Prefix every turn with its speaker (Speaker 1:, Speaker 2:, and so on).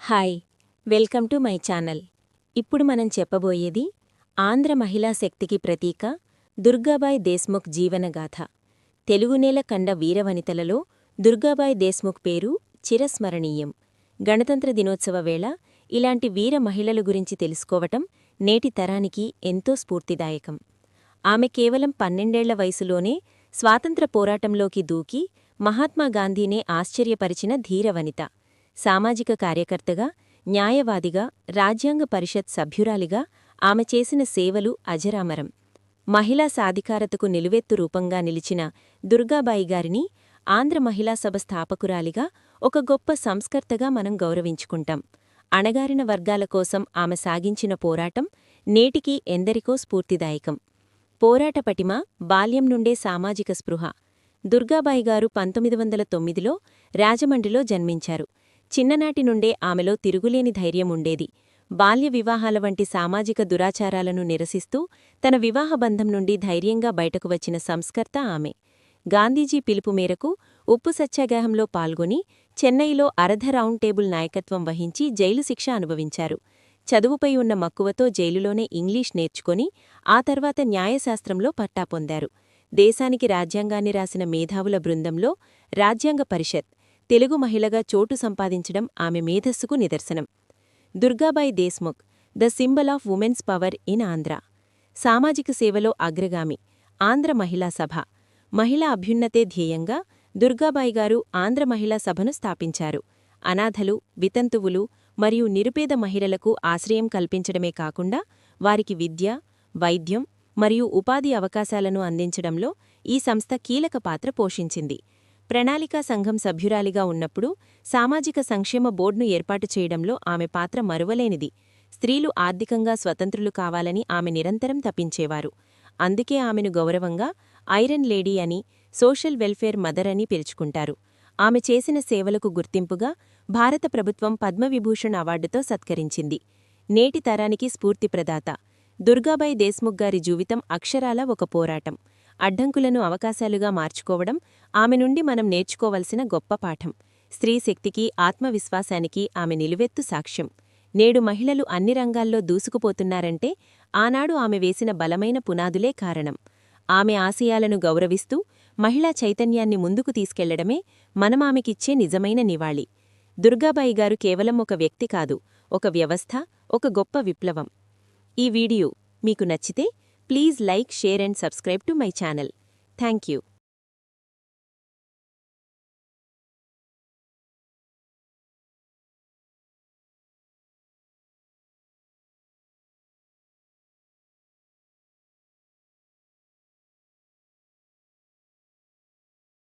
Speaker 1: Hi welcome to my channel. ఇప్పుడు మనం చెప్పబోయేది ఆంధ్ర మహిళా శక్తికి ప్రతీక దుర్గాబాయ్ దేశ్ముఖ్ జీవనగాథ. తెలుగునేల కండ వీరవనితలలో దుర్గాబాయ్ దేశ్ముఖ్ పేరు చిరస్మరణీయం. గణతంత్ర దినోత్సవ వేళ ఇలాంటి వీర మహిళల గురించి తెలుసుకోవటం నేటి తరానికి ఎంతో స్ఫూర్తిదాయకం. ఆమె కేవలం 12ఏళ్ల వయసులోనే స్వాతంత్ర పోరాటంలోకి దూకి మహాత్మాగాంధీనే ఆశ్చర్యపరిచిన ధీరవనిత. సామాజిక కార్యకర్తగా, న్యాయవాదిగా, రాజ్యాంగ పరిషత్ సభ్యురాలిగా ఆమె చేసిన సేవలు అజరామరం. మహిళా సాధికారతకు నిలువెత్తు రూపంగా నిలిచిన దుర్గాబాయి గారిని ఆంధ్ర మహిళా సభ స్థాపకురాలిగా, ఒక గొప్ప సంస్కర్తగా మనం గౌరవించుకుంటాం. అణగారిన వర్గాల కోసం ఆమె సాగించిన పోరాటం నేటికీ ఎందరికో స్ఫూర్తిదాయకం. పోరాట పటిమ, బాల్యం నుండే సామాజిక స్పృహ. దుర్గాబాయి గారు 1909లో రాజమండ్రిలో జన్మించారు. చిన్ననాటి నుండే ఆమెలో తిరుగులేని ధైర్యం ఉండేది. బాల్య వివాహాల వంటి సామాజిక దురాచారాలను నిరసిస్తూ తన వివాహబంధం నుండి ధైర్యంగా బయటకు వచ్చిన సంస్కర్త ఆమె. గాంధీజీ పిలుపు మేరకు ఉప్పు సత్యాగ్రహంలో పాల్గొని చెన్నైలో అర్ధ రౌండ్ టేబుల్ నాయకత్వం వహించి జైలు శిక్ష అనుభవించారు. చదువుపై ఉన్న మక్కువతో జైలులోనే ఇంగ్లీష్ నేర్చుకొని ఆ తర్వాత న్యాయశాస్త్రంలో పట్టా పొందారు. దేశానికి రాజ్యాంగాన్ని రాసిన మేధావుల బృందంలో రాజ్యాంగ పరిషత్ తెలుగు మహిళగా చోటు సంపాదించడం ఆమె మేధస్సుకు నిదర్శనం. Durgabai Deshmukh the symbol of women's power in Andhra. సామాజిక సేవలో అగ్రగామి. ఆంధ్ర మహిళా సభ. మహిళా అభ్యున్నతే ధ్యేయంగా దుర్గాబాయి గారు ఆంధ్ర మహిళా సభను స్థాపించారు. అనాథలు, వితంతువులు మరియు నిరుపేద మహిళలకు ఆశ్రయం కల్పించడమే కాకుండా వారికి విద్య, వైద్యం మరియు ఉపాధి అవకాశాలను అందించడంలో ఈ సంస్థ కీలక పాత్ర పోషించింది. ప్రణాళికా సంఘం సభ్యురాలిగా ఉన్నప్పుడు సామాజిక సంక్షేమ బోర్డును ఏర్పాటు చేయడంలో ఆమె పాత్ర మరువలేనిది. స్త్రీలు ఆర్థికంగా స్వతంత్రులు కావాలని ఆమె నిరంతరం తపించేవారు. అందుకే ఆమెను గౌరవంగా ఐరన్ లేడీ అని, సోషల్ వెల్ఫేర్ మదర్ అని పిలుచుకుంటారు. ఆమె చేసిన సేవలకు గుర్తింపుగా భారత ప్రభుత్వం పద్మవిభూషణ్ అవార్డుతో సత్కరించింది. నేటి తరానికి స్ఫూర్తిప్రదాత దుర్గాబాయి దేశ్ముఖ్ గారి జీవితం అక్షరాల ఒక పోరాటం. అడ్డంకులను అవకాశాలుగా మార్చుకోవడం ఆమె నుండి మనం నేర్చుకోవలసిన గొప్ప పాఠం. స్త్రీ శక్తికి, ఆత్మవిశ్వాసానికి ఆమె నిలువెత్తు సాక్ష్యం. నేడు మహిళలు అన్ని రంగాల్లో దూసుకుపోతున్నారంటే ఆనాడు ఆమె వేసిన బలమైన పునాదులే కారణం. ఆమె ఆశయాలను గౌరవిస్తూ మహిళా చైతన్యాన్ని ముందుకు తీసుకెళ్లడమే మనమామెకిచ్చే నిజమైన నివాళి. దుర్గాబాయి గారు కేవలం ఒక వ్యక్తి కాదు, ఒక వ్యవస్థ, ఒక గొప్ప విప్లవం. ఈ వీడియో మీకు నచ్చితే please like, share and subscribe to my channel. Thank you.